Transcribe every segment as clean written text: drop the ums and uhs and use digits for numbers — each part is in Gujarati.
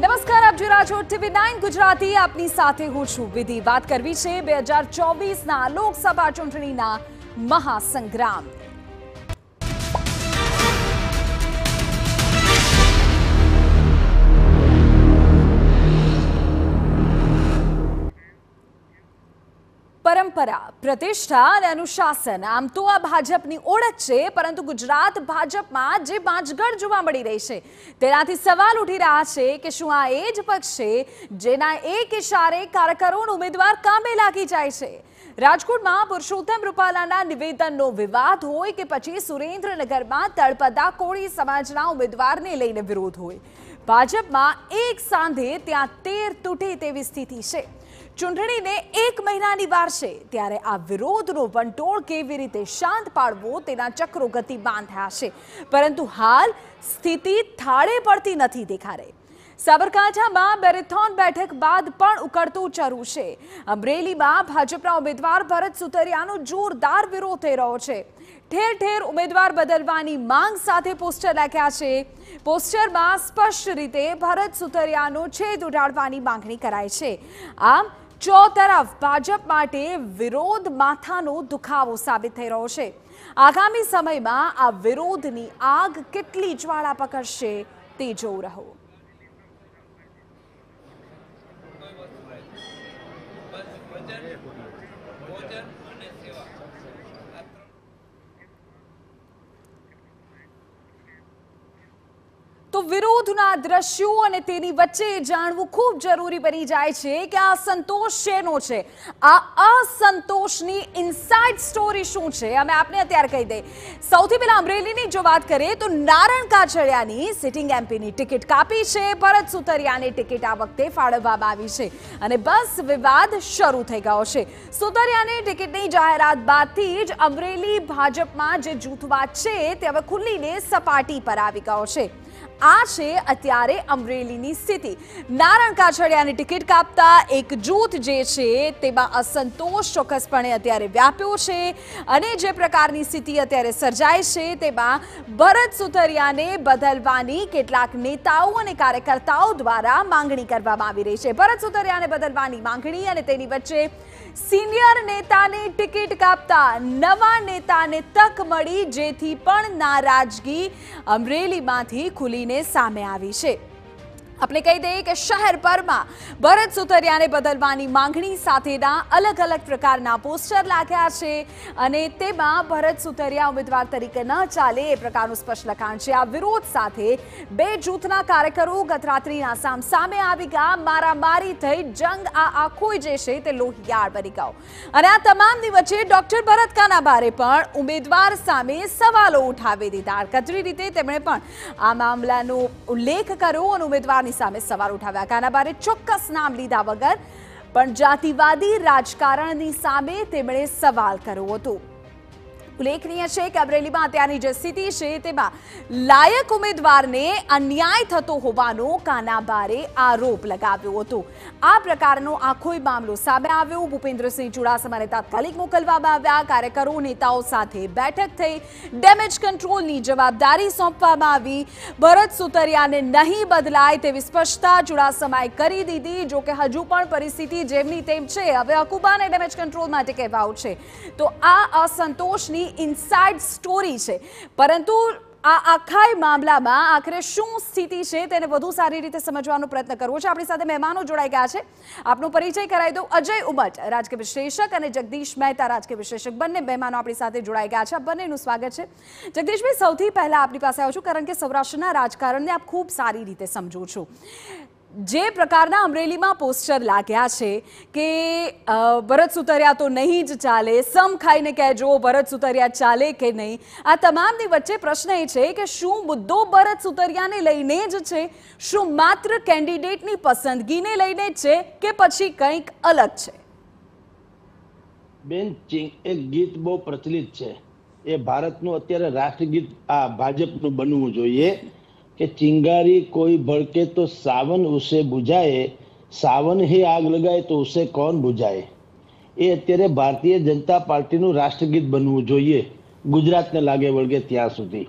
નમસ્કાર, આપ જોઈ રહ્યા છો TV9 ગુજરાતી. આપની સાથે હું છું વિધિ. વાત કરવી છે 2024ના લોકસભા ચૂંટણીના મહાસંગ્રામ. પરંપરા, પ્રતિષ્ઠા અને અનુશાસન આમ તો આ ભાજપની ઓળખ છે, પરંતુ ગુજરાત ભાજપમાં જે બાંચગઢ જોવા મળી રહી છે તેનાથી સવાલ ઉઠી રહ્યા છે કે શું આ એ જ પક્ષ છે જેના એક ઇશારે કાર્યકરોનો ઉમેદવાર કામે લાગી જાય છે. રાજકોટમાં પુરુષોત્તમ રૂપાલાના નિવેદનનો વિવાદ હોય કે પછી સુરેન્દ્રનગરમાં તળપદા કોળી સમાજના ઉમેદવારને લઈને વિરોધ હોય, ભાજપમાં એક સાંધે ત્યાં તેર તૂટે તેવી સ્થિતિ છે. ચૂંટણીને 1 મહિનાની વાર છે ત્યારે આ વિરોધનો વંટોળ કેવી રીતે શાંત પાડવો તેના ચક્રો ગતિમાન થયા છે, પરંતુ હાલ સ્થિતિ થાળે પડતી નથી દેખાઈ. સાબરકાંઠામાં મેરેથોન બેઠક બાદ પણ ઉકળતું ચરું છે. અમરેલીમાં ભાજપના ઉમેદવાર ભરત સુતરિયાનો જોરદાર વિરોધ થઈ રહ્યો છે. ઠેર ઠેર ઉમેદવાર બદલવાની માંગ સાથે પોસ્ટર લખ્યા છે. પોસ્ટરમાં સ્પષ્ટ રીતે ભરત સુતરિયાનો છેદ ઉડાડવાની માંગણી કરાઈ છે. આમ ચોતરફ ભાજપ માટે વિરોધ માથાનો દુખાવો સાબિત થઈ રહ્યો છે. આગામી સમયમાં આ વિરોધની આગ કેટલી જ્વાળા પકડશે તે જોવું રહ્યું. તો વિરોધના દ્રશ્યો અને તેની વચ્ચે જાણવું ખૂબ જરૂરી બની જાય છે કે આ સંતોષ શેનો છે, આ અસંતોષની ઇનસાઇડ સ્ટોરી શું છે, અમે આપને અત્યારે કહી દઈએ. સૌથી પહેલા અમરેલીની જો વાત કરીએ તો નારણ કાછડિયાની સિટિંગ એમપીની ટિકિટ કાપી છે. ભરત સુતરિયાની ટિકિટ આ વખતે ફાળવવામાં આવી છે અને બસ વિવાદ શરૂ થઈ ગયો છે. સુતરિયાની ટિકિટની જાહેરાત બાદથી જ અમરેલી ભાજપમાં જે જૂથવાદ છે તે હવે ખુલ્લીને સપાટી પર આવી ગયો છે. આ છે અત્યારે અમરેલીની સ્થિતિ. નારણ કાછડિયાની ટિકિટ કાપતા એક જૂથ જે છે તેમાં અસંતોષ ચોક્કસપણે અત્યારે વ્યાપ્યો છે અને જે પ્રકારની સ્થિતિ અત્યારે સર્જાય છે તેમાં ભરત સુતરિયાને બદલવાની કેટલાક નેતાઓ અને કાર્યકર્તાઓ દ્વારા માંગણી કરવામાં આવી રહી છે. ભરત સુતરિયાને બદલવાની માંગણી અને તેની વચ્ચે સિનિયર નેતાને ટિકિટ કાપતા નવા નેતાને તક મળી, જેથી પણ નારાજગી અમરેલીમાંથી ખુલીને સામે આવી છે. આપણે કહી દઈએ કે શહેરભરમાં ભરત સુતરિયાને બદલવાની માંગણી સાથેના અલગ અલગ પ્રકારના પોસ્ટર લાગ્યા છે અને તેમાં ભરત સુતરિયા ઉમેદવાર તરીકે ન ચાલે એ પ્રકારનું સ્પષ્ટ લખાણ છે. આ વિરોધ સાથે બે જૂથના કાર્યકરો ગત રાત્રિના સામે આવી ગયા. મારામારી થઈ, જંગ આ આખો જે છે તે લોહિયાળ બની ગયો અને આ તમામની વચ્ચે ડોક્ટર ભરત કાનાબારે પણ ઉમેદવાર સામે સવાલો ઉઠાવી દીધા. કચરી રીતે તેમણે પણ આ મામલાનો ઉલ્લેખ કર્યો અને ઉમેદવારની સામે સવાલ ઉઠાવ્યા. કાનાબારે ચોક્કસ નામ લીધા વગર પણ જાતિવાદી રાજકારણની સામે તેમણે સવાલ કર્યો હતો. ઉલ્લેખનીય છે કે અમરેલીમાં અત્યારની જે સ્થિતિ છે તેમાં લાયક ઉમેદવારને અન્યાય થતો હોવાનો કાનાબારે આરોપ લગાવ્યો હતો. આ પ્રકારનો આખો મામલો સામે આવ્યો. ભૂપેન્દ્રસિંહ ચુડાસમાને તાત્કાલિક મોકલવામાં આવ્યા. કાર્યકરો નેતાઓ સાથે બેઠક થઈ. ડેમેજ કંટ્રોલની જવાબદારી સોંપવામાં આવી. ભરત સુતરિયાને નહીં બદલાય તેવી સ્પષ્ટતા ચુડાસમાએ કરી દીધી. જો કે હજુ પણ પરિસ્થિતિ જેમની તેમ છે. હવે અકુબાને ડેમેજ કંટ્રોલ માટે કહેવાયું છે. તો આ અસંતોષની ઇનસાઇડ સ્ટોરી છે, પરંતુ આ આખા મામલામાં આખરે શું સ્થિતિ છે તેને વધુ સારી રીતે સમજવાનો પ્રયત્ન કરવો છે. આપણી સાથે મહેમાનો જોડાઈ ગયા છે. આપનો પરિચય કરાવી દઉં. અજય ઉમટ, રાજકીય વિશ્લેષક, અને જગદીશ મહેતા, રાજકીય વિશ્લેષક. બંને મહેમાનો આપણી સાથે જોડાઈ ગયા છે. આપ બંનેનું સ્વાગત છે. જગદીશભાઈ, સૌથી પહેલા આપણી પાસે આવું છું કારણ કે સૌરાષ્ટ્રના રાજકારણને આપ ખૂબ સારી રીતે સમજો છો. જે પ્રકારના અમરેલીમાં પોસ્ટર લાગ્યા છે કે ભરત સુતરિયા તો નહીં જ ચાલે, સમ ખાઈને કહેજો ભરત સુતરિયા ચાલે કે નહીં, આ તમામની વચ્ચે પ્રશ્ન એ છે કે શું મુદ્દો ભરત સુતરિયાને લઈને જ છે? શું માત્ર કેન્ડિડેટની પસંદગીને લઈને જ છે કે પછી કંઈક અલગ છે? બેન, એક ગીત બહુ પ્રચલિત છે, એ ભારતનું અત્યારે રાષ્ટ્રગીત આ ભાજપનું બનવું જોઈએ કે ચિંગારી કોઈ ભડકે તો સાવન ઉસે બુઝાએ, સાવન ही आग लगाए तो उसे कौन बुझाए. એ અત્યારે ભારતીય જનતા પાર્ટીનું રાષ્ટ્રગીત બનવું જોઈએ ગુજરાતને લાગે વળગે ત્યાં સુધી.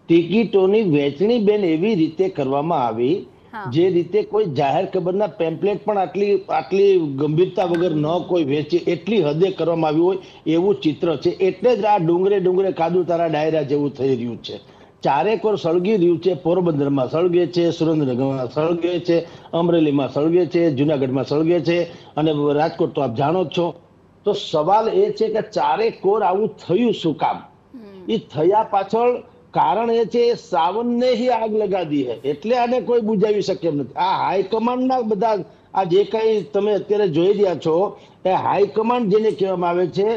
ટિકિટોની વહેંચણી બેન એવી રીતે કરવામાં આવી જે રીતે કોઈ જાહેર ખબરના પેમ્પલેટ પણ આટલી ગંભીરતા વગર ન કોઈ વેચે એટલી હદે કરવામાં આવ્યું હોય એવું ચિત્ર છે. એટલે જ આ ડુંગરે કાદુ તારા ડાયરા જેવું થઈ રહ્યું છે. ચારેક ઓર સળગી રહ્યું છે. પોરબંદરમાં સળગે છે, સુરેન્દ્રનગરમાં સળગે છે, અમરેલીમાં સળગે છે, જુનાગઢમાં સળગે છે અને રાજકોટ તો આપ જાણો જ છો. તો સવાલ એ છે કે ચારેક કોર આવું થયું શું કામ? એ થયા પાછળ કારણ એ છે સાવનને ही આગ લગા દી है એટલે આને કોઈ બુજાવી શકે એમ નથી. આ હાઈકમાન્ડના બધા આ જે કઈ તમે અત્યારે જોઈ રહ્યા છો એ હાઈકમાન્ડ જેને કહેવામાં આવે છે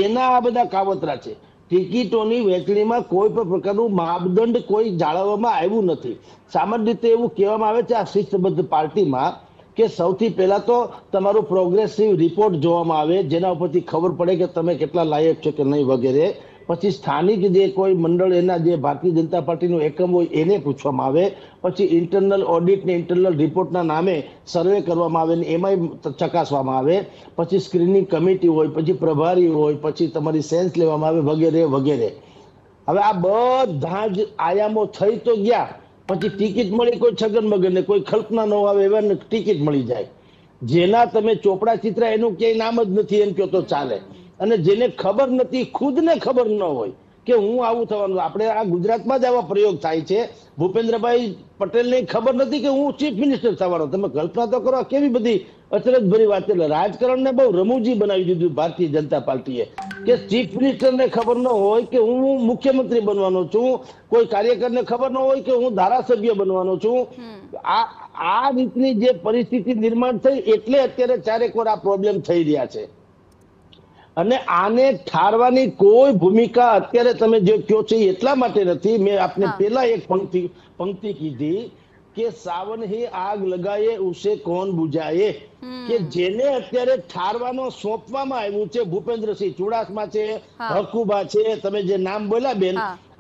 એના આ બધા કાવતરા છે. ટિકિટોની વહેંચણીમાં કોઈ પણ પ્રકારનું માપદંડ કોઈ જાળવવામાં આવ્યું નથી. સામાન્ય રીતે એવું કહેવામાં આવે છે આ શિસ્તબદ્ધ પાર્ટીમાં કે સૌથી પહેલા તો તમારું પ્રોગ્રેસિવ રિપોર્ટ જોવામાં આવે, જેના ઉપરથી ખબર પડે કે તમે કેટલા લાયક છો કે નહીં વગેરે. પછી સ્થાનિક જે કોઈ મંડળ એના જે ભારતીય જનતા પાર્ટીનું એકમ હોય એને પૂછવામાં આવે. પછી ઇન્ટરનલ ઓડિટ ને ઇન્ટરનલ રિપોર્ટના નામે સર્વે કરવામાં આવે ને એમાંય ચકાસવામાં આવે. પછી સ્ક્રીનિંગ કમિટી હોય, પછી પ્રભારી હોય, પછી તમારી સેન્સ લેવામાં આવે વગેરે વગેરે. હવે આ બધા જ આયામો થઈ તો ગયા. પછી ટિકિટ મળી કોઈ છગન મગન ને કોઈ કલ્પના ન આવે એવા ટિકિટ મળી જાય. જેના તમે ચોપડા ચિત્ર એનું ક્યાંય નામ જ નથી એમ કહો તો ચાલે. અને જેને ખબર નથી, ખુદને ખબર ન હોય કે હું આવું થવાનું. આપણે આ ગુજરાતમાં જ આવા પ્રયોગ થાય છે. ભૂપેન્દ્રભાઈ પટેલને ખબર નથી કે હું ચીફ મિનિસ્ટર થવાનો. તમે કલ્પના તો કરો કેવી બધી અચરજ ભરી વાત. એટલે રાજકારણને બહુ રમૂજી બનાવી દીધું ભારતીય જનતા પાર્ટીએ કે ચીફ મિનિસ્ટરને ખબર ન હોય કે હું મુખ્યમંત્રી બનવાનો છું, કોઈ કાર્યકરને ખબર ન હોય કે હું ધારાસભ્ય બનવાનો છું. આ રીતની જે પરિસ્થિતિ નિર્માણ થઈ એટલે અત્યારે ચારેક વાર આ પ્રોબ્લેમ થઈ રહ્યા છે. અને આને ઠારવાની કોઈ ભૂમિકા અત્યારે તમે જે કહો છો એટલા માટે નથી. મેં આપને પહેલા એક પંક્તિ કીધી કે સાવન ही આગ લગાયે ઉસે કોણ બુજાયે, કે જેને અત્યારે ઠારવાનો સોંપવામાં આવ્યું છે ભૂપેન્દ્રસિંહ ચુડાસમા છે, હકુબા છે, તમે જે નામ બોલ્યા બેન,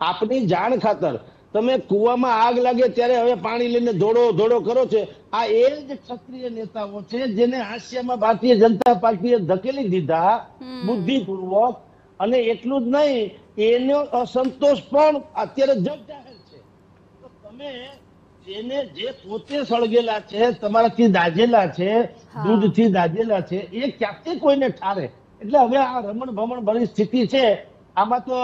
આપની જાણ ખાતર તમે કુવામાં આગ લાગે ત્યારે હવે પાણી લઈને ધોડો કરો છે. આ એ જ ક્ષત્રિય નેતાઓ છે જેને હાસ્યમાં ભારતીય જનતા પાર્ટીએ ધકેલી દીધા બુદ્ધિપૂર્વક. અને એટલું જ નહીં, એનો અસંતોષ પણ અત્યારે જગ જાહેર છે. તો તમે જેને જે પોતે સળગેલા છે, તમારાથી દાજેલા છે, દૂધથી દાજેલા છે, એ ક્યાંથી કોઈને ઠારે? એટલે હવે આ રમણ ભમણ ભરી સ્થિતિ છે. આમાં તો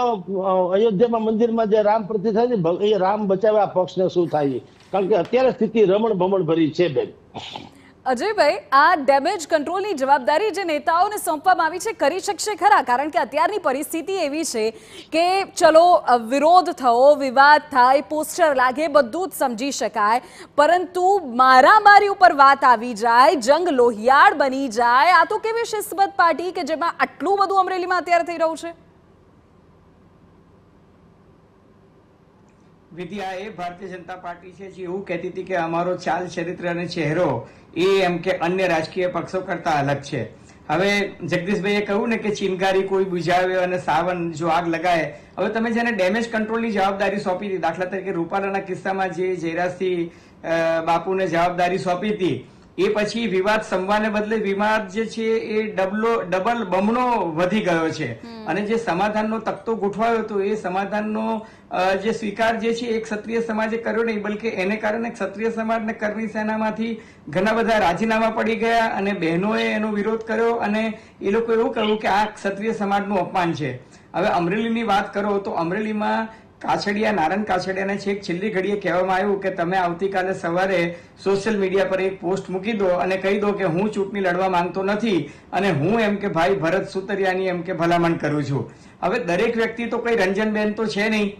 અયોધ્યામાં મંદિરમાં જે રામ પ્રતિષ્ઠા છે એ રામ બચાવ્યા પક્ષને શું થાય? કારણ કે અત્યારે સ્થિતિ રમણ ભમણ ભરી છે બેન. અજયભાઈ, આ ડેમેજ કંટ્રોલની જવાબદારી જે નેતાઓને સોંપવામાં આવી છે કરી શકશે ખરા? કારણ કે અત્યારની પરિસ્થિતિ એવી છે કે ચલો વિરોધ થયો, વિવાદ થાય, પોસ્ટર લાગે, બધું જ સમજી શકાય, પરંતુ મારામારી ઉપર વાત આવી જાય, જંગ લોહિયાળ બની જાય, આ તો કેવી શિસ્તબદ્ધ પાર્ટી કે જેમાં આટલું બધું અમરેલીમાં અત્યારે થઈ રહ્યું છે? વિદ્યા, એ ભારતીય જનતા પાર્ટી છે જે એવું કહેતી હતી કે અમારો ચાલ, ચરિત્ર અને ચહેરો એ એમ કે અન્ય રાજકીય પક્ષો કરતા અલગ છે. હવે જગદીશભાઈએ કહ્યું ને કે ચિનગારી કોઈ બુઝાવે અને સાવન જો આગ લગાય. હવે તમે જેને ડેમેજ કંટ્રોલની જવાબદારી સોંપી હતી, દાખલા તરીકે રૂપાલાના કિસ્સામાં જે જયરાજસિંહ બાપુને જવાબદારી સોંપી હતી, એ પછી વિવાદ સંવાદને બદલે વિવાદ જે છે એ ડબલ બમણો વધી ગયો છે. અને જે સમાધાનનો તખ્તો ગોઠવાયો હતો એ સમાધાનનો જે સ્વીકાર જે છે એ ક્ષત્રિય સમાજે કર્યો નહીં, બલકે એને કારણે ક્ષત્રિય સમાજ અને કર્મી સેનામાંથી ઘણા બધા રાજીનામા પડી ગયા અને બહેનોએ એનો વિરોધ કર્યો અને એ લોકો એવું કહ્યું કે આ ક્ષત્રિય સમાજનું અપમાન છે. હવે અમરેલીની વાત કરો તો અમરેલીમાં નારાયણ કાછડિયાને છેક છેલ્લી ઘડીએ કહેવામાં આવ્યું કે તમે આવતીકાલે સવારે સોશિયલ મીડિયા પર એક પોસ્ટ મૂકી દો અને કહી દો કે હું ચૂંટણી લડવા માંગતો નથી અને હું એમ કે ભાઈ ભરત સુતરિયાની એમ કે ભલામણ કરું છું. હવે દરેક વ્યક્તિ તો કઈ રંજનબેન તો છે નહીં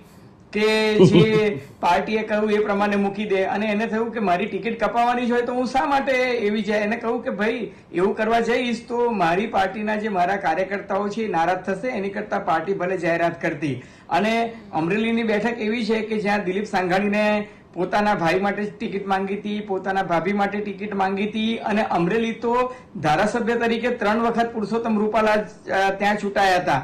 કે જે પાર્ટીએ કહ્યું એ પ્રમાણે મૂકી દે. અને એને થયું કે મારી ટિકિટ કપાવવાની જ હોય તો હું શા માટે એવી જાય? એને કહ્યું કે ભાઈ એવું કરવા જઈશ તો મારી પાર્ટીના જે મારા કાર્યકર્તાઓ છે એ નારાજ થશે, એની કરતા પાર્ટી ભલે જાહેરાત કરતી. અને અમરેલીની બેઠક એવી છે કે જ્યાં દિલીપ સાંઘાણીને પોતાના ભાઈ માટે ટિકિટ માંગી હતી, પોતાના ભાભી માટે ટિકિટ માંગી હતી, અને અમરેલી તો ધારાસભ્ય તરીકે 3 વખત પુરુષોત્તમ રૂપાલા ત્યાં ચૂંટાયા હતા.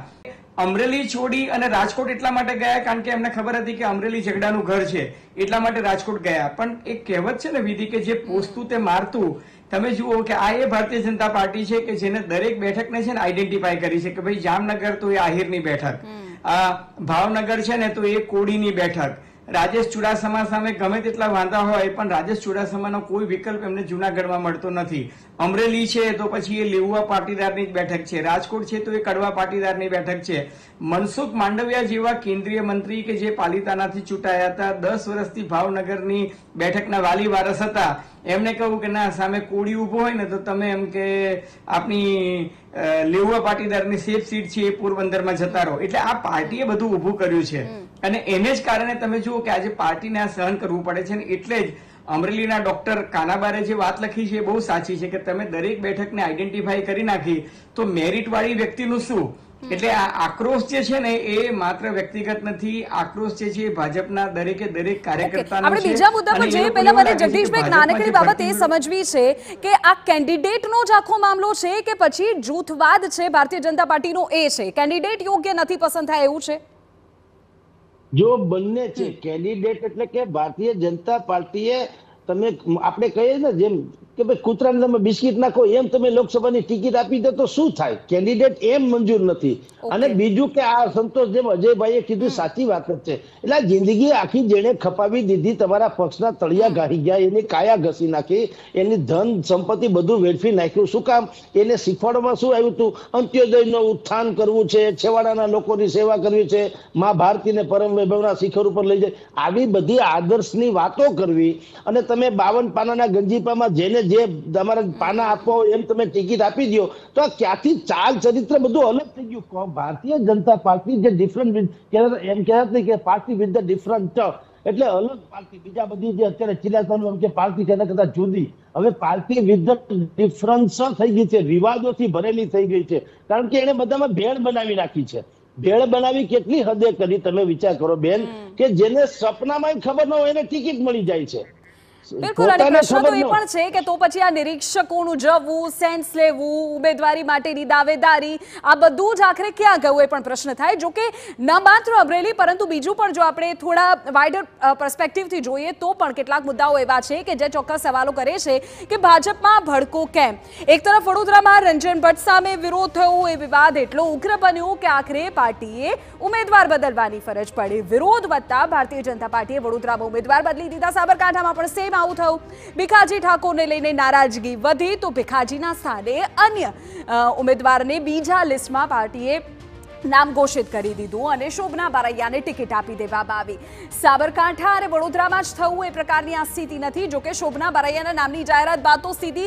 અમરેલી છોડી અને રાજકોટ એટલા માટે ગયા કારણ કે એમને ખબર હતી કે અમરેલી ઝઘડાનું ઘર છે, એટલા માટે રાજકોટ ગયા. પણ એક કહેવત છે ને વિધિ કે જે પોસતું તે મારતું. તમે જુઓ કે આ એ ભારતીય જનતા પાર્ટી છે કે જેને દરેક બેઠકને છે ને આઈડેન્ટિફાઈ કરી છે કે ભાઈ જામનગર તો એ આહિરની બેઠક, આ ભાવનગર છે ને તો એ કોડીની બેઠક, રાજેશ ચુડાસમા સામે ગમે તેટલા વાંધા હોય પણ રાજેશ ચુડાસમાનો કોઈ વિકલ્પ એમને જૂનાગઢમાં મળતો નથી. અમરેલી છે તો પછી એ લેઉવા પાટીદારની જ બેઠક છે, રાજકોટ છે તો એ કડવા પાટીદારની બેઠક છે. મનસુખ માંડવિયા જેવા કેન્દ્રીય મંત્રી કે જે પાલિતાનાથી ચૂંટાયા હતા, 10 વર્ષથી ભાવનગરની બેઠકના વાલી વારસ હતા, એમને કહ્યું કે ના સામે કોળી ઉભો હોય ને તો તમે એમ કે આપણી લેઉવા પાટીદારની સેફ સીટ છે એ પોરબંદરમાં જતા રહો. એટલે આ પાર્ટીએ બધું ઉભું કર્યું છે અને એને જ કારણે તમે જુઓ કે આજે પાર્ટીને આ સહન કરવું પડે છે. એટલે જ અમરેલીના ડોક્ટર કાનાબારે જે વાત લખી છે એ બહુ સાચી છે કે તમે દરેક બેઠકને આઈડેન્ટિફાઈ કરી નાખી તો મેરિટ વાળી વ્યક્તિનું શું. એટલે આ આક્રોશ જે છે ને એ માત્ર વ્યક્તિગત નથી, આક્રોશ જે છે ભાજપના દરેકે દરેક કાર્યકર્તાનો છે. આપણે બીજા મુદ્દા પર જઈએ પહેલા મને જગદીશભાઈ એક નાનકડી બાબત એ સમજવી છે કે આ કેન્ડિડેટનો જ આખો મામલો છે કે પછી જૂથવાદ છે ભારતીય જનતા પાર્ટીનો એ છે, કેન્ડિડેટ યોગ્ય નથી પસંદ થાય એવું છે? જો બંને છે. કેન્ડિડેટ એટલે કે ભારતીય જનતા પાર્ટીએ તમે આપણે કહીએ ને જેમ કે ભાઈ કૂતરાને તમે બિસ્કિટ નાખો એમ તમે લોકસભાની ટિકિટ આપી દો તો શું થાય? કેન્ડિડેટ એમ મંજૂર નથી. અને બીજું કે આ સંતોષ જેમ અજયભાઈએ કીધું સાચી વાત જ છે. એટલે આ જિંદગી આખી જેને ખપાવી દીધી, તમારા પક્ષના તળિયા ગાળી ગયા, એની કાયા ઘસી નાખી, એની ધન સંપત્તિ બધું વેડફી નાખ્યું. શું કામ? એને શીખવાડવામાં શું આવ્યું હતું? અંત્યોદયનું ઉત્થાન કરવું છે, છેવાડાના લોકોની સેવા કરવી છે, મા ભારતીને પરમ વૈભવના શિખર ઉપર લઈ જાય, આવી બધી આદર્શની વાતો કરવી. અને તમે 52 પાનાના ગંજીપામાં જેને જે તમારા પાના આપવા હોય એમ તમે ટિકિટ આપી દો તો આ ક્યાંથી ચાલ ચરિત્ર બધું અલગ થઈ ગયું. ભારતીય જનતા પાર્ટી જે ડિફરન્ટ એમ કહેવાય કે પાર્ટી વિથ ધ ડિફરન્ટ, એટલે અલગ પાર્ટી. બીજા બધી જે અત્યારે ચિલાચાનું કે પાર્ટી છે એના કરતા જુદી. હવે પાર્ટી વિથ ધ ડિફરન્સ થઈ ગઈ છે, વિવાદોથી ભરેલી થઈ ગઈ છે, કારણ કે એને બધામાં ભેળ બનાવી નાખી છે. ભેળ બનાવી કેટલી હદે કરી તમે વિચાર કરો બેન, કે જેને સપનામાં ખબર ન હોય એને ટિકિટ મળી જાય છે. બિલકુલ. અને પ્રશ્ન તો એ પણ છે કે તો પછી આ નિરીક્ષકોનું જવું, સેન્સ લેવું, ઉમેદવારી માટેની દાવેદારી, આ બધું જ આખરે ક્યાં ગયું એ પણ પ્રશ્ન થાય. જો કે ન માત્ર અમરેલી પરંતુ બીજું પણ જો આપણે થોડા વાઇડર પર્સપેક્ટિવથી જોઈએ તો પણ કેટલાક મુદ્દાઓ એવા છે કે જે ચોક્કસ સવાલો કરે છે કે ભાજપમાં ભડકો કેમ? એક તરફ વડોદરામાં રંજન ભટ્ટ સામે વિરોધ થયો, એ વિવાદ એટલો ઉગ્ર બન્યો કે આખરે પાર્ટીએ ઉમેદવાર બદલવાની ફરજ પડી. વિરોધ વધતા ભારતીય જનતા પાર્ટીએ વડોદરામાં ઉમેદવાર બદલી દીધા. સાબરકાંઠામાં પણ સેમ આવું થયું. ભીખાજી ઠાકોરને લઈને નારાજગી વધી તો ભીખાજીના સ્થાને અન્ય ઉમેદવારને બીજા લિસ્ટમાં પાર્ટીએ નામ ઘોષિત કરી દીધું અને શોભના બારૈયાને ટિકિટ આપી દેવામાં આવી. સાબરકાંઠા અને વડોદરામાં જ થવું એ પ્રકારની આ સ્થિતિ નથી. જો કે શોભના બારૈયાના નામની જાહેરાત બાદ તો સ્થિતિ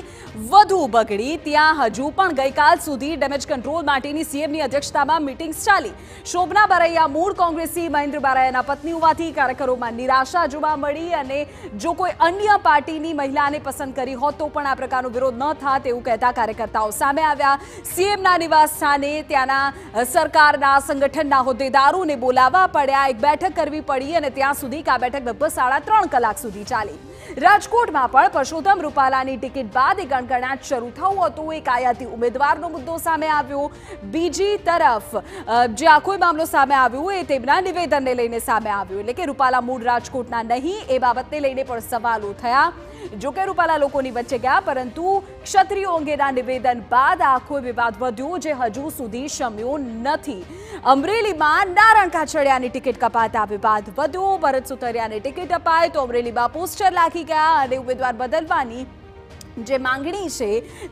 વધુ બગડી. ત્યાં હજુ પણ ગઈકાલ સુધી ડેમેજ કંટ્રોલ માટેની સીએમની અધ્યક્ષતામાં મીટિંગ્સ ચાલી. શોભના બારૈયા મૂળ કોંગ્રેસી મહેન્દ્ર બારૈયાના પત્ની હોવાથી કાર્યકરોમાં નિરાશા જોવા મળી અને જો કોઈ અન્ય પાર્ટીની મહિલાને પસંદ કરી હોત તો પણ આ પ્રકારનો વિરોધ ન થાત એવું કહેતા કાર્યકર્તાઓ સામે આવ્યા. સીએમના નિવાસ સ્થાને ત્યાંના સરકાર સંગઠનના હોદ્દેદારોને બોલાવવા પડ્યા, એક બેઠક કરવી પડી અને ત્યાં સુધી આ બેઠક લગભગ 3.5 કલાક સુધી ચાલી. રાજકોટમાં પણ પરસોત્તમ રૂપાલાની ટિકિટ બાદ એક ગણગણાટ શરૂ થયું હતું. એક આયાતી ઉમેદવારનો મુદ્દો સામે આવ્યો. બીજી તરફ જે આખો મામલો સામે આવ્યો એ તેમના નિવેદનને લઈને સામે આવ્યું, એટલે કે રૂપાલા મૂળ રાજકોટના નહીં એ બાબતને લઈને પણ સવાલો થયા. જો કે રૂપાલા લોકોની વચ્ચે ગયા પરંતુ ક્ષત્રિયો અંગેના નિવેદન બાદ આખો વિવાદ વધ્યો જે હજુ સુધી શમ્યો નથી. અમરેલીમાં નારણ કાછડિયાની ટિકિટ કપાતા વિવાદ વધ્યો. ભરત સુતરિયાને ટિકિટ અપાય તો અમરેલીમાં પોસ્ટર લાગી ગયા અને ઉમેદવાર બદલવાની જે માંગણી છે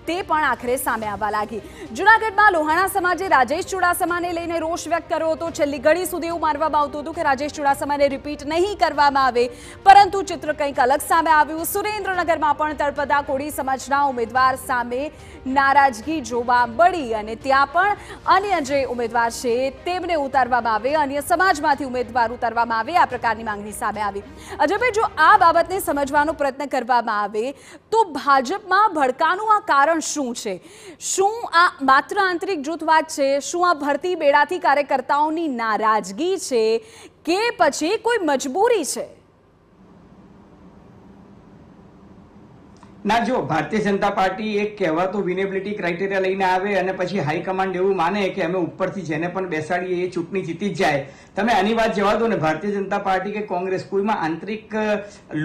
તે પણ આખરે સામે આવવા લાગી. જૂનાગઢમાં લોહાણા સમાજે રાજેશ ચુડાસમાને લઈને રોષ વ્યક્ત કર્યો હતો. છેલ્લી ઘડી સુધી એવું માનવામાં આવતું હતું કે રાજેશ ચુડાસમાને રિપીટ નહીં કરવામાં આવે, પરંતુ ચિત્ર કંઈક અલગ સામે આવ્યું. સુરેન્દ્રનગરમાં પણ તળપદા કોળી સમાજના ઉમેદવાર સામે નારાજગી જોવા મળી અને ત્યાં પણ અન્ય જે ઉમેદવાર છે તેમને ઉતારવામાં આવે, અન્ય સમાજમાંથી ઉમેદવાર ઉતારવામાં આવે, આ પ્રકારની માંગણી સામે આવી. અજયભાઈ, જો આ બાબતને સમજવાનો પ્રયત્ન કરવામાં આવે તો ભાજપમાં ભડકાનું આ કારણ શું છે? શું આ માત્ર આંતરિક જૂથવાદ છે? શું આ ભરતી બેડાથી કાર્યકર્તાઓની નારાજગી છે કે પછી કોઈ મજબૂરી છે? ના, જો ભારતીય જનતા પાર્ટી એક કહેવાતો વિનેબિલિટી ક્રાઇટેરિયા લઈને આવે અને પછી હાઈકમાન્ડ એવું માને કે અમે ઉપરથી જેને પણ બેસાડીએ એ ચૂંટણી જીતી જ જાય. તમે આની વાત જવા દો ને, ભારતીય જનતા પાર્ટી કે કોંગ્રેસ કોઈમાં આંતરિક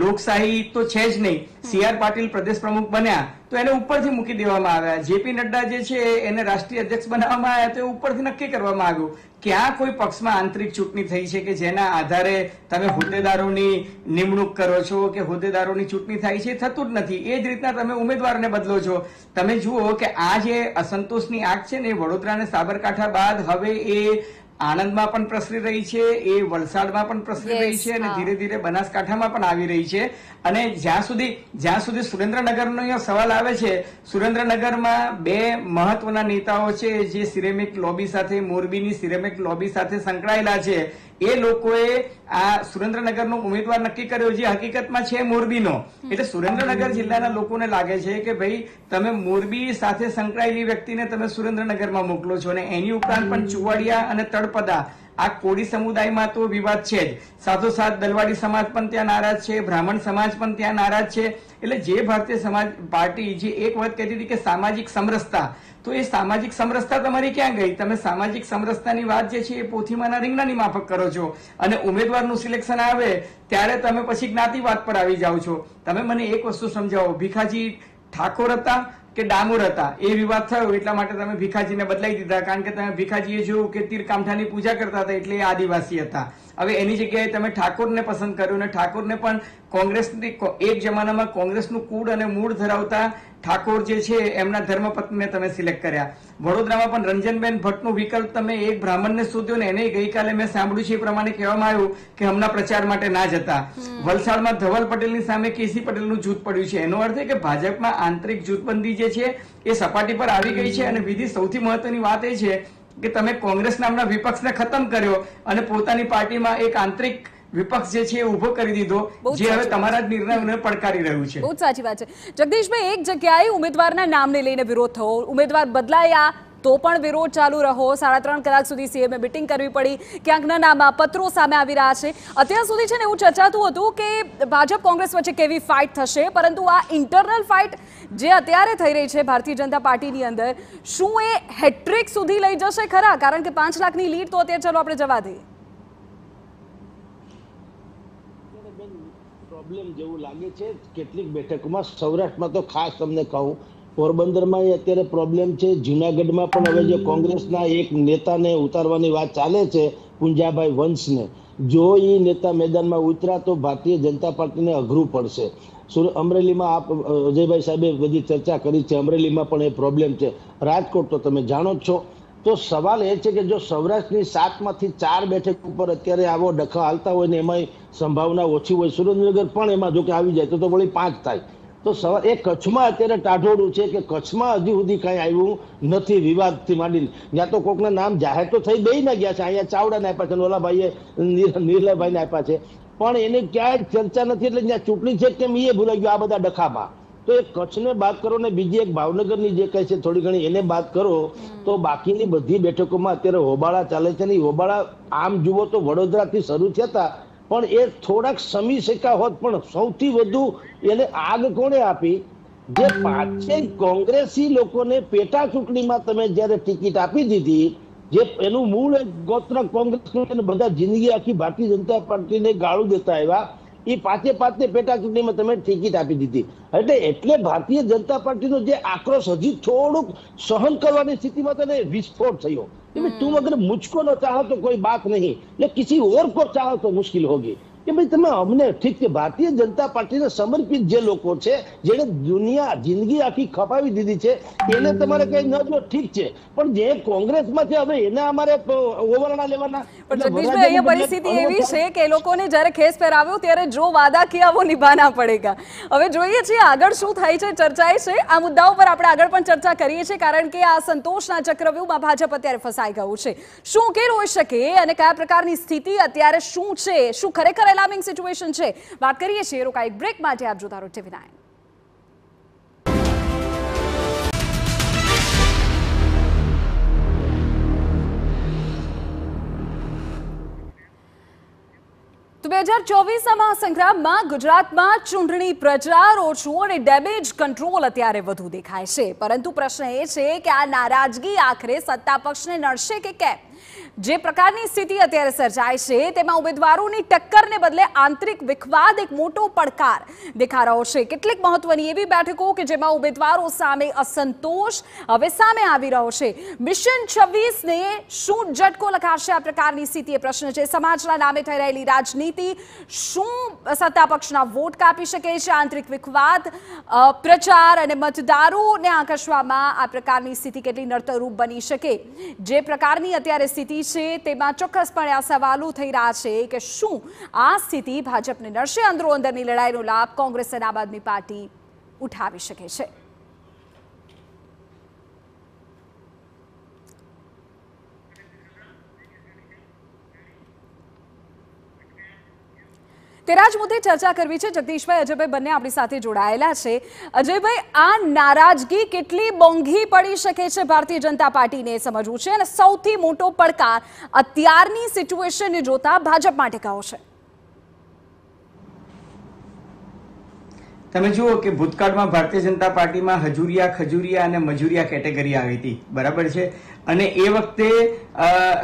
લોકશાહી તો છે જ નહીં. CR પાટીલ પ્રદેશ પ્રમુખ બન્યા તો એને ઉપરથી મૂકી દેવામાં આવ્યા. JP નડ્ડા જે છે એને રાષ્ટ્રીય અધ્યક્ષ બનાવવામાં આવ્યા તો ઉપરથી નક્કી કરવામાં આવ્યું. ક્યાં કોઈ પક્ષમાં આંતરિક ચૂંટણી થઈ છે કે જેના આધારે તમે હોદ્દેદારોની નિમણૂક કરો છો કે હોદ્દેદારોની ચૂંટણી થાય છે? થતું જ નથી. એ જ રીતના તમે ઉમેદવારને બદલો છો. તમે જુઓ કે આ જે અસંતોષની આગ છે ને એ વડોદરા અને સાબરકાંઠા બાદ હવે એ આણંદમાં પણ પ્રસરી રહી છે, એ વલસાડમાં પણ પ્રસરી રહી છે અને ધીરે ધીરે બનાસકાંઠામાં પણ આવી રહી છે. અને જ્યાં સુધી સુરેન્દ્રનગરનો અહીંયા સવાલ આવે છે, સુરેન્દ્રનગરમાં બે મહત્વના નેતાઓ છે જે સિરેમિક લોબી સાથે, મોરબીની સિરેમિક લોબી સાથે સંકળાયેલા છે. એ લોકોએ આ સુરેન્દ્રનગરનો ઉમેદવાર નક્કી કર્યો જે હકીકતમાં છે મોરબીનો. એટલે સુરેન્દ્રનગર જિલ્લાના લોકોને લાગે છે કે ભાઈ તમે મોરબી સાથે સંકળાયેલી વ્યક્તિને તમે સુરેન્દ્રનગરમાં મોકલો છો. અને એની ઉપરાંત પણ ચુવાડિયા અને તળપદા આ કોળી સમુદાયમાં તો વિવાદ છે જ. સાથોસાથ દલવાડી સમાજ પણ ત્યાં નારાજ છે, બ્રાહ્મણ સમાજ પણ ત્યાં નારાજ છે. એટલે જે ભારતીય સમાજ પાર્ટી જે એક વખત કહેતી હતી કે સામાજિક સમરસતા, તો એ સામાજિક સમરસતા તમારી ક્યાં ગઈ? તમે સામાજિક સમરસતાની વાત જે છે એ પોથીમાંના રીંગણાની માફક કરો છો અને ઉમેદવારનું સિલેક્શન આવે ત્યારે તમે પછી જ્ઞાતિવાદ પર આવી જાઓ છો. તમે મને એક વસ્તુ સમજાવો, ભીખાજી ઠાકોર હતા કે ડામોર હતા? એ વિવાદ થયો એટલા માટે તમે ભીખાજીને બદલાઈ દીધા, કારણ કે તમે ભીખાજીએ જોયું કે તીર કામઠાની પૂજા કરતા હતા એટલે એ આદિવાસી હતા. હવે એની જગ્યાએ તમે ઠાકોરને પસંદ કર્યું અને ઠાકોરને પણ કોંગ્રેસની એક જમાનામાં કોંગ્રેસનું કુળ અને મૂળ ધરાવતા ઠાકોર જે છે એમના ધર્મપત્નીને તમે સિલેક્ટ કર્યા. વડોદરામાં પણ રંજનબેન ભટ્ટનો વિકલ્પ તમે એક બ્રાહ્મણને શોધ્યો ને એને ગઈકાલે મેં સાંભળ્યું છે એ પ્રમાણે કહેવામાં આવ્યું કે હમણાં પ્રચાર માટે ના જતા. વલસાડમાં ધવલ પટેલની સામે કેસી પટેલનું જૂથ પડ્યું છે. એનો અર્થ એ કે ભાજપમાં આંતરિક જૂથબંધી જે છે એ સપાટી પર આવી ગઈ છે. અને વિધિ સૌથી મહત્વની વાત એ છે કે તમે કોંગ્રેસ નામના વિપક્ષને ખતમ કર્યો અને પોતાની પાર્ટીમાં એક આંતરિક વિપક્ષ જે છે ઉભો કરી દીધો જે હવે તમારા જ નિર્ણયોને પડકારી રહ્યું છે. બહુ સાચી વાત છે જગદીશભાઈ. એક જગ્યાએ ઉમેદવારના નામને લઈને વિરોધ થયો, ઉમેદવાર બદલાયા તો પણ વિરોધ ચાલુ રહ્યો. 3.5 કલાક સુધી સીએમએ મિટિંગ કરવી પડી, ક્યાંક નાના પત્રો સામે આવી રહ્યા છે. અત્યાર સુધી છે ને એવું ચર્ચાતું હતું કે ભાજપ કોંગ્રેસ વચ્ચે કેવી ફાઇટ થશે, પરંતુ આ ઇન્ટરનલ ફાઇટ જે અત્યારે થઈ રહી છે ભારતીય જનતા પાર્ટીની અંદર, શું એ હેટ્રિક સુધી લઈ જશે ખરા? કારણ કે 5 લાખની લીડ તો અત્યારે ચલો આપણે જવા દઈએ. પ્રોબ્લેમ જેવું લાગે છે કેટલીક બેઠકોમાં. સૌરાષ્ટ્રમાં તો ખાસ તમને કહું, પોરબંદરમાં અત્યારે પ્રોબ્લેમ છે. જુનાગઢમાં પણ હવે જે કોંગ્રેસના એક નેતાને ઉતારવાની વાત ચાલે છે, પુંજાભાઈ વંશને, જો એ નેતા મેદાનમાં ઉતરા તો ભારતીય જનતા પાર્ટીને અઘરું પડશે. અમરેલીમાં આપ અજયભાઈ સાહેબે બધી ચર્ચા કરી છે, અમરેલીમાં પણ એ પ્રોબ્લેમ છે. રાજકોટ તો તમે જાણો જ છો. તો સવાલ એ છે કે જો સૌરાષ્ટ્રની 7માંથી 4 બેઠક ઉપર અત્યારે આવો ડખા હાલતા હોય ને એમાં સંભાવના ઓછી હોય, સુરેન્દ્રનગર પણ એમાં જો કે આવી જાય તો વળી 5 થાય. તો સવાલ એ કચ્છમાં અત્યારે ટાઢોળું છે કે કચ્છમાં હજી સુધી કઈ આવ્યું નથી વિવાદથી માંડીને. ત્યાં તો કોકના નામ જાહેર તો થઈ દઈ ના ગયા છે, અહીંયા ચાવડાને આપ્યા છે, ઓલા ભાઈએ નિર્લયભાઈને આપ્યા છે, પણ એને ક્યાંય ચર્ચા નથી. એટલે જ્યાં ચૂંટણી છે કેમ એ ભૂલાઈ ગયું આ બધા ડખામાં. તો એ કચ્છને બાદ કરો ને બીજી એક ભાવનગરની જે કઈ છે થોડી ઘણી એને બાદ કરો તો બાકીની બધી બેઠકોમાં અત્યારે હોબાળા ચાલે છે. ને હોબાળા આમ જુઓ તો વડોદરાથી શરૂ થયા હતા, પણ એ થોડાક સમી શકા હોત, પણ સૌથી વધુ એને આગ કોણે આપી? જે પાછળ કોંગ્રેસી લોકોને પેટા ચૂંટણીમાં તમે જયારે ટિકિટ આપી દીધી, જે એનું મૂળ ગોત્ર કોંગ્રેસનું, બધા જિંદગી આખી ભારતીય જનતા પાર્ટીને ગાળું દેતા આવ્યા, એ 5 પેટા ચૂંટણીમાં તમે ટિકિટ આપી દીધી. એટલે ભારતીય જનતા પાર્ટીનો જે આક્રોશ હજી થોડુંક સહન કરવાની સ્થિતિમાં તેને વિસ્ફોટ થયો. તું અગર મુझको ન ચાહો તો કોઈ બાત નહીં, એટલે કિસી ઓર કો ચાહો તો મુશ્किल होगी. કે ભાઈ તમે અમને ઠીક છે, ભારતીય જનતા પાર્ટીને સમર્પિત જે લોકો છે, જેને દુનિયા જિંદગી આખી ખપાવી દીધી છે, એને તમારે કઈ ન જો ઠીક છે, પણ જે કોંગ્રેસમાં છે હવે એને અમારે ઓવરણા લેવાના. પણ જગદીશભાઈ અહીંયા પરિસ્થિતિ એવી છે કે એ લોકોને જ્યારે ખેસ પહેરાવ્યો ત્યારે જો વાદા કિયા વો નિભાના પડેગા. હવે જોઈએ છીએ આગળ શું થાય છે, ચર્ચાએ છે આ મુદ્દાઓ પર આપણે આગળ પણ ચર્ચા કરીએ છીએ, કારણ કે આ સંતોષના ચક્રવ્યૂહમાં ભાજપ અત્યારે ફસાઈ ગયું છે. શું ઉકેલ હોઈ શકે અને કયા પ્રકારની સ્થિતિ અત્યારે શું છે, શું ખરેખર એલાર્મિંગ સિચ્યુએશન છે, વાત કરીએ છીએ. રોકાઈ બ્રેક માટે આપ જોતા રહો TV9. તો 2024 સંગ્રામમાં ગુજરાતમાં ચૂંટણી પ્રચાર ઓછો અને ડેમેજ કંટ્રોલ અત્યારે વધુ દેખાય છે, પરંતુ પ્રશ્ન એ છે કે આ નારાજગી આખરે સત્તા પક્ષને નડશે કે કેમ? જે પ્રકારની સ્થિતિ અત્યારે સર્જાય છે તેમાં ઉમેદવારોની ટક્કરને બદલે આંતરિક વિખવાદ એક મોટો પડકાર દેખાઈ રહ્યો છે। કેટલીક મહત્વની એવી બેઠકો કે જેમાં ઉમેદવારો સામે અસંતોષ હવે સામે આવી રહ્યો છે। મિશન 26 ને શું ઝટકો લગાડશે આ પ્રકારની સ્થિતિ એ પ્રશ્ન છે। સમાજના નામે થઈ રહેલી રાજનીતિ શું સત્તા પક્ષના વોટ કાપી શકે છે? આંતરિક વિખવાદ, પ્રચાર અને મતદારોને આકર્ષવામાં આ પ્રકારની સ્થિતિ કેટલી નડતરરૂપ બની શકે? જે પ્રકારની અત્યારે સ્થિતિ તેમાં ચોક્કસપણે આ સવાલો થઈ રહ્યા છે કે શું આ સ્થિતિ ભાજપને નડશે? અંદરો અંદરની લડાઈનો લાભ કોંગ્રેસ અને આમ આદમી પાર્ટી ઉઠાવી શકે છે? તેરા જ મુદ્દે ચર્ચા કરવી છે। જગદીશભાઈ, અજયભાઈ બંને આપણી સાથે જોડાયેલા છે। અજયભાઈ, આ નારાજગી કેટલી મોંઘી પડી શકે છે ભારતીય જનતા પાર્ટીને સમજવું છે, અને સૌથી મોટો પડકાર અત્યારની સિચ્યુએશનને જોતા ભાજપ માટે કયો છે? તમે જુઓ કે ભૂતકાળમાં ભારતીય જનતા પાર્ટીમાં હજુરિયા, ખજુરિયા અને મજુરિયા કેટેગરી આવી હતી, બરાબર છે। અને એ વખતે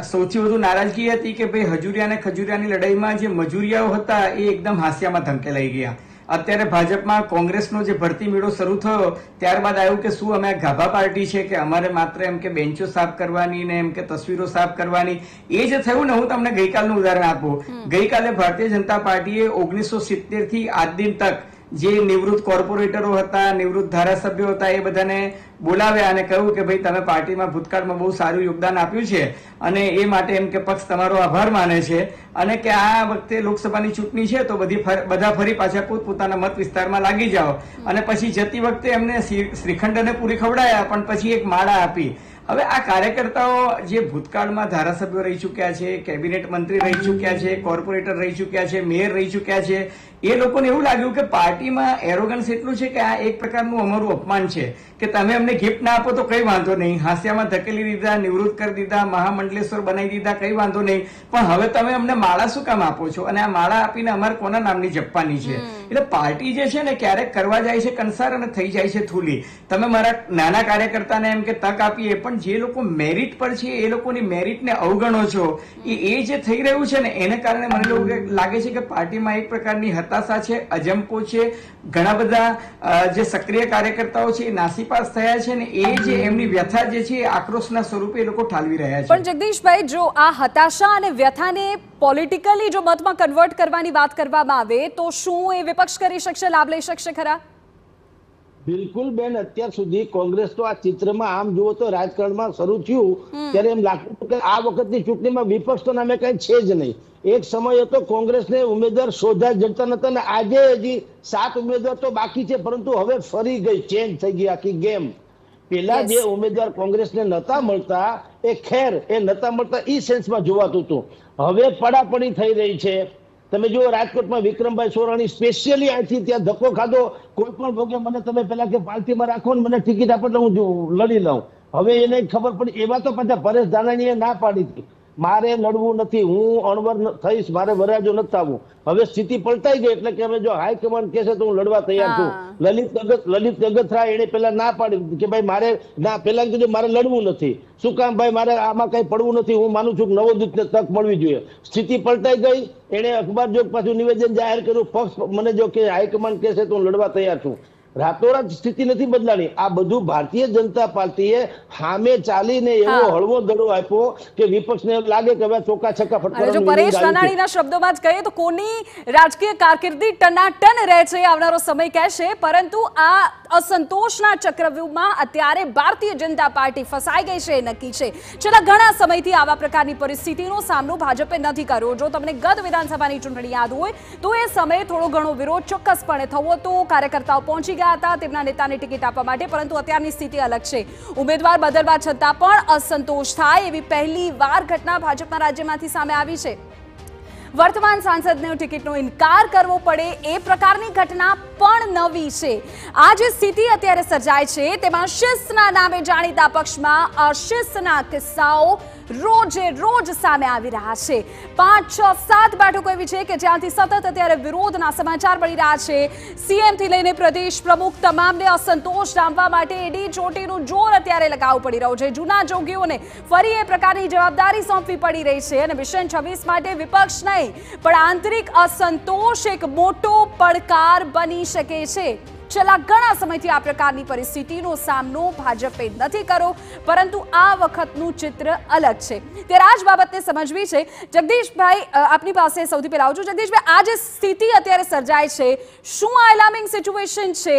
સૌથી વધુ નારાજગી હતી કે ભાઈ હજુરિયા અને ખજુરિયાની લડાઈમાં જે મજુરિયાઓ હતા એ એકદમ હાસ્યામાં ધકેલાઈ ગયા। અત્યારે ભાજપમાં કોંગ્રેસનો જે ભરતી મેળો શરૂ થયો ત્યારબાદ આવ્યું કે શું અમે ગાભા પાર્ટી છે કે અમારે માત્ર એમ કે બેન્ચો સાફ કરવાની ને એમ કે તસવીરો સાફ કરવાની? એ જે થયું ને, હું તમને ગઈકાલનું ઉદાહરણ આપું। ગઈકાલે ભારતીય જનતા પાર્ટીએ 1970 થી આજ દિન તક જે નિવૃત્ત કોર્પોરેટરો હતા, નિવૃત્ત ધારાસભ્યો હતા, એ બધાને બોલાવ્યા અને કહ્યું કે ભાઈ તમે પાર્ટીમાં ભૂતકાળમાં બહુ સારું યોગદાન આપ્યું છે અને એ માટે એમ કે પક્ષ તમારો આભાર માને છે, અને કે આ વખતે લોકસભાની ચૂંટણી છે તો બધા ફરી પાછા પોતપોતાના મત વિસ્તારમાં લાગી જાઓ। અને પછી જતી વખતે એમને શ્રીખંડ અને પૂરી ખવડાયા, પણ પછી એક માળા આપી। હવે આ કાર્યકર્તાઓ જે ભૂતકાળમાં ધારાસભ્યો રહી ચૂક્યા છે, કેબિનેટ મંત્રી રહી ચૂક્યા છે, કોર્પોરેટર રહી ચૂક્યા છે, મેયર રહી ચૂક્યા છે, એ લોકોને એવું લાગ્યું કે પાર્ટીમાં એરોગન્સ એટલું છે કે આ એક પ્રકારનું અમારું અપમાન છે કે તમે અમને ગિફ્ટ ના આપો તો કઈ વાંધો નહીં, હાસ્યામાં ધકેલી દીધા, નિવૃત્ત કરી દીધા, મહામંડલેશ્વર બનાવી દીધા, કઈ વાંધો નહીં, પણ હવે તમે અમને માળા શું કામ આપો છો? અને આ માળા આપીને અમારે કોના નામની જપવાની છે? એટલે પાર્ટી જે છે ને ક્યારેક કરવા જાય છે કંસાર અને થઈ જાય છે થૂલી। તમે મારા નાના કાર્યકર્તાને એમ કે તક આપીએ, પણ જે લોકો મેરિટ પર છે એ લોકોની મેરિટને અવગણો છો। એ જે થઈ રહ્યું છે ને એને કારણે મને લાગે છે કે પાર્ટીમાં એક પ્રકારની હતાશા છે, અજંપો છે, ઘણા બધા જે સક્રિય કાર્યકર્તાઓ છે એ નાસીપાસ થયા છે ને એ જે એમની વ્યથા જે છે એ આક્રોશના સ્વરૂપે એ લોકો ઠાલવી રહ્યા છે। પણ જગદીશભાઈ, જો આ હતાશા અને વ્યથાને પોલિટિકલી જો મતમાં કન્વર્ટ કરવાની વાત કરવામાં આવે તો શું એ વિપક્ષ કરી શકશે, લાભ લઈ શકશે ખરા? બિલકુલ બેન, અત્યાર સુધી કોંગ્રેસ તો આ ચિત્રમાં આમ જુઓ તો રાજકારણમાં શરૂ થયું ત્યારે એમ લાગતું કે આ વખતની ચૂંટણીમાં વિપક્ષ તો નામે કઈ છે જ નહીં। એક સમય હતો કોંગ્રેસને ઉમેદવાર શોધા જડતા નતા, અને આજે હજી 7 ઉમેદવાર તો બાકી છે, પરંતુ હવે ફરી ગઈ, ચેન્જ થઈ ગઈ આખી ગેમ। પેલા જે ઉમેદવાર કોંગ્રેસને નતા મળતા એ ખેર એ નતા મળતા ઈ સેન્સમાં જોવાતું હતું, હવે પડાપડી થઈ રહી છે। તમે જુઓ રાજકોટમાં વિક્રમભાઈ સોરાણી સ્પેશિયલી અહીંથી ત્યાં ધક્કો ખાધો, કોઈ પણ ભોગે મને તમે પેલા કે પાર્ટીમાં રાખો ને મને ટિકિટ આપો એટલે હું લડી લઉં। હવે એને ખબર પડી, એવા તો પાછા પરેશ ધાનાણીએ ના પાડી હતી, મારે લડવું નથી, હું અણવર થઈશ, મારે વરાજો નથી થવું। હવે સ્થિતિ પલટાઈ ગઈ એટલે કે હવે જો હાઈકમાન્ડ કહેશે તો હું લડવા તૈયાર છું। લલિત ગગથરા એને પેલા ના પાડી કે ભાઈ મારે ના, પેલા કીધું મારે લડવું નથી, શું કામ ભાઈ, મારે આમાં કઈ પડવું નથી, હું માનું છું કે નવોદિતને તક મળવી જોઈએ। સ્થિતિ પલટાઈ ગઈ, એને અખબાર જો પાછું નિવેદન જાહેર કર્યું, પક્ષ મને જો કે હાઈકમાન્ડ કહેશે તો હું લડવા તૈયાર છું। રાતોરાત સ્થિતિ નથી બદલાણી, આ બધું ભારતીય જનતા પાર્ટીએ સામે ચાલીને એવો હળવો દડો આપ્યો કે વિપક્ષને લાગે કે હવે ચોકા છક્કા ફટકારવાની પરેશ ધાનાણીના શબ્દોમાં જ કહીએ તો કોની રાજકીય કારકિર્દી ટનાટન રહે છે આવનારો સમય કહેશે, પરંતુ આ અસંતોષના ચક્રવ્યૂહમાં અત્યારે ભારતીય જનતા પાર્ટી ફસાઈ ગઈ છે એ નક્કી છે। છેલ્લા ઘણા સમયથી આવા પ્રકારની પરિસ્થિતિનો સામનો ભાજપે નથી કર્યો। જો તમને ગત વિધાનસભાની ચૂંટણી યાદ હોય તો એ સમયે થોડો ઘણો વિરોધ ચોક્કસપણે થયો હતો, કાર્યકર્તાઓ પહોંચી ગયા હતા તેમના નેતાને ટિકિટ આપવા માટે, પરંતુ અત્યારની સ્થિતિ અલગ છે। ઉમેદવાર બદલવા છતાં પણ અસંતોષ થાય એવી પહેલી વાર ઘટના ભાજપના રાજ્યમાંથી સામે આવી છે। વર્તમાન સાંસદને ટિકિટનો ઇનકાર કરવો પડે એ પ્રકારની ઘટના પણ નવી છે। આ જે સ્થિતિ અત્યારે સર્જાય છે તેમાં શિસ્તના નામે જાણીતા પક્ષમાં અશિસ્તના કિસ્સાઓ રોજે રોજ સામે આવી રહ્યા છે। 5, 6, 7 બેઠકો એવી છે કે જ્યાંથી સતત અત્યારે વિરોધના સમાચાર મળી રહ્યા છે। સીએમ થી લઈને પ્રદેશ પ્રમુખ તમામને અસંતોષ ડામવા માટે એડી ચોટીનું જોર અત્યારે લગાવવું પડી રહ્યું છે। જૂના જોગીઓને ફરી એ પ્રકારની જવાબદારી સોંપવી પડી રહી છે અને મિશન 26 માટે વિપક્ષ નહીં પણ આંતરિક અસંતોષ એક મોટો પડકાર બની શકે છે। છેલ્લા ઘણા સમયથી આ પ્રકારની પરિસ્થિતિનો સામનો ભાજપે નથી કર્યો પરંતુ આ વખતનું ચિત્ર અલગ છે। ત્યારે આ જ બાબતને સમજવી છે। જગદીશભાઈ આપની પાસે સૌથી પહેલા આવું છું। જગદીશભાઈ, આ જે સ્થિતિ અત્યારે સર્જાય છે, શું આ એલાર્મિંગ સિચ્યુએશન છે?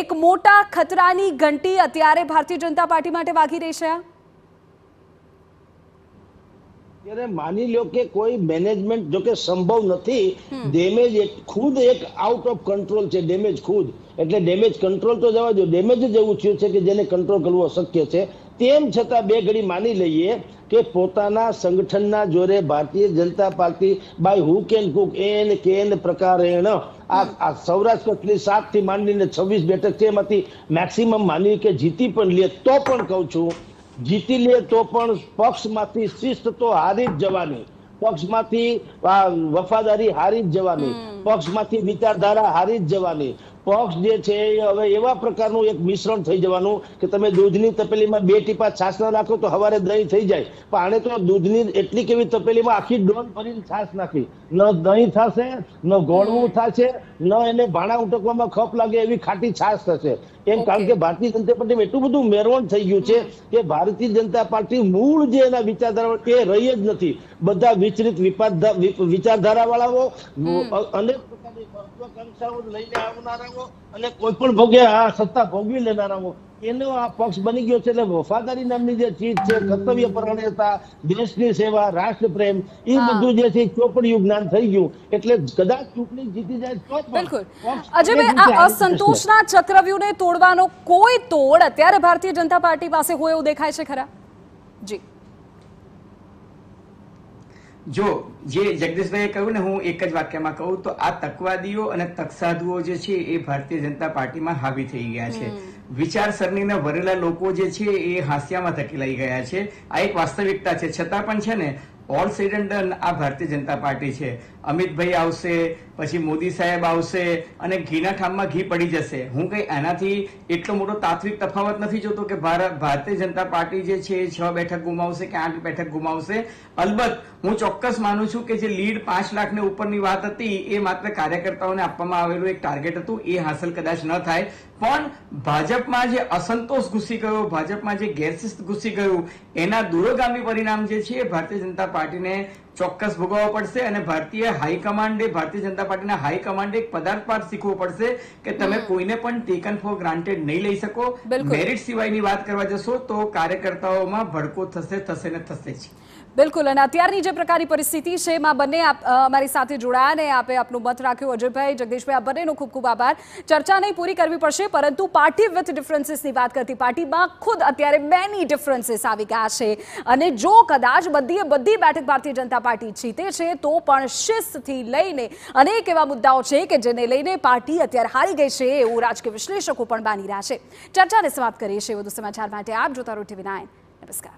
એક મોટા ખતરાની ઘંટી અત્યારે ભારતીય જનતા પાર્ટી માટે વાગી રહી છે? ત્યારે માની લો કે કોઈ મેનેજમેન્ટ જો કે સંભવ નથી, ડેમેજ ખુદ એક આઉટ ઓફ કંટ્રોલ છે। ડેમેજ ખુદ એટલે ડેમેજ કંટ્રોલ તો જવા દો, ડેમેજ જ એવું થયું છે કે જેને કંટ્રોલ કરવો અશક્ય છે। તેમ છતાં બે ઘડી માની લઈએ કે પોતાના સંગઠનના જોરે Bharatiya Janata Party by hook and cook એન કેન પ્રકારેણ આ સૌરાષ્ટ્ર કચ્છની 7 થી માંડીને 26 બેઠક છે, એમાંથી મેક્સિમમ માની કે જીતી પણ લે તો પણ કહું છું જીતી લે તો પણ પક્ષમાંથી શિસ્ત તો હારી જ જવાની, પક્ષમાંથી વફાદારી હારી જ જવાની, પક્ષમાંથી વિચારધારા હારી જ જવાની। પક્ષ જે છે હવે એવા પ્રકારનું એક મિશ્રણ થઈ જવાનું કે તમે દૂધની તપેલીમાં 2 ટીપા છાશ ના નાખો તો સવારે દહીં થઈ જાય, પણ આને તો દૂધની એટલી કેવી તપેલીમાં આખી ડોલ ભરીને છાશ નાખી, ન દહીં થશે ન ગોળવું થશે ન એને ભાણા ઉટકવામાં ખપ લાગે એવી ખાટી છાશ થશે એમ। કારણ કે ભારતીય જનતા પાર્ટીમાં એટલું બધું મેરવણ થઈ ગયું છે કે ભારતીય જનતા પાર્ટી મૂળ જે એના વિચારધારા એ રહી જ નથી। બધા વિચલિત વિચારધારા વાળાઓ અનેક પ્રકારની મહત્વાકાંક્ષાઓ લઈને આવનારાઓ અને કોઈ પણ ભોગે આ સત્તા ભોગવી લેનારાઓ એનો આ પક્ષ બની ગયો છે। એટલે વફાદારી નામની જે ચીજ છે, કર્તવ્ય પરાયણતા, દેશની સેવા, રાષ્ટ્રપ્રેમ, એ બધું જે છે ચોપડિયું જ્ઞાન થઈ ગયું। એટલે કદાચ ચૂંટણી જીતી જાય તો બિલકુલ અજયભાઈ, આ અસંતોષના ચક્રવ્યૂહને તોડવાનો કોઈ તોડ અત્યારે ભારતીય જનતા પાર્ટી પાસે હોય એવું દેખાય છે ખરા? જી જો જે જગદીશભાઈએ કહ્યું ને, હું એક જ વાક્યમાં કહું તો આ તકવાદીઓ અને તકસાધુઓ જે છે એ ભારતીય જનતા પાર્ટીમાં હાવી થઈ ગયા છે। વિચારસરણીના વરેલા લોકો જે છે એ હાંસિયામાં ધકેલાઈ ગયા છે। આ એક વાસ્તવિકતા છે। છતાં પણ છે ને ઓલ સેડ એન્ડ ડન આ ભારતીય જનતા પાર્ટી છે। અમિતભાઈ આવશે, પછી મોદી સાહેબ આવશે અને ઘીના ઠામમાં ઘી પડી જશે। હું કઈ આનાથી એટલો મોટો તાત્વિક તફાવત નથી જોતો કે ભારતીય જનતા પાર્ટી જે છે 6 બેઠક ગુમાવશે કે 8 બેઠક ગુમાવશે। અલબત્ત હું ચોક્કસ માનું છું કે જે લીડ 5 લાખ ને ઉપરની વાત હતી એ માત્ર કાર્યકર્તાઓને આપવામાં આવેલું એક ટાર્ગેટ હતું, એ હાંસલ કદાચ ન થાય, પણ ભાજપમાં જે અસંતોષ ઘૂસી ગયો, ભાજપમાં જે ગેરશિસ્ત ઘૂસી ગયું, એના દૂરગામી પરિણામ જે છે ભારતીય જનતા પાર્ટીને ચોક્કસ ભોગવવા પડશે અને ભારતીય હાઈકમાન્ડે, ભારતીય જનતા પાર્ટીના હાઈકમાન્ડે એક પદાર્થપાઠ શીખવો પડશે કે તમે કોઈને પણ ટેકન ફોર ગ્રાન્ટેડ નહીં લઈ શકો। મેરિટ સિવાયની વાત કરવા જશો તો કાર્યકર્તાઓમાં ભડકો થશે ને થશે જ। બિલકુલ, અને અત્યારની જે પ્રકારની પરિસ્થિતિ છે એમાં બંને અમારી સાથે જોડાયા અને આપે આપનો મત રાખ્યો। અજયભાઈ, જગદીશભાઈ, આ બંનેનો ખૂબ ખૂબ આભાર। ચર્ચા નહીં પૂરી કરવી પડશે પરંતુ પાર્ટી વિથ ડિફરન્સીસની વાત કરતી પાર્ટીમાં ખુદ અત્યારે મેની ડિફરન્સીસ આવી ગયા છે અને જો કદાચ બધી બેઠક ભારતીય જનતા પાર્ટી જીતે છે તો પણ શિસ્તથી લઈને અનેક એવા મુદ્દાઓ છે કે જેને લઈને પાર્ટી અત્યારે હારી ગઈ છે એવું રાજકીય વિશ્લેષકો પણ માની રહ્યા છે। ચર્ચાને સમાપ્ત કરીએ છીએ। વધુ સમાચાર માટે આપ જોતા રહો TV9। નમસ્કાર।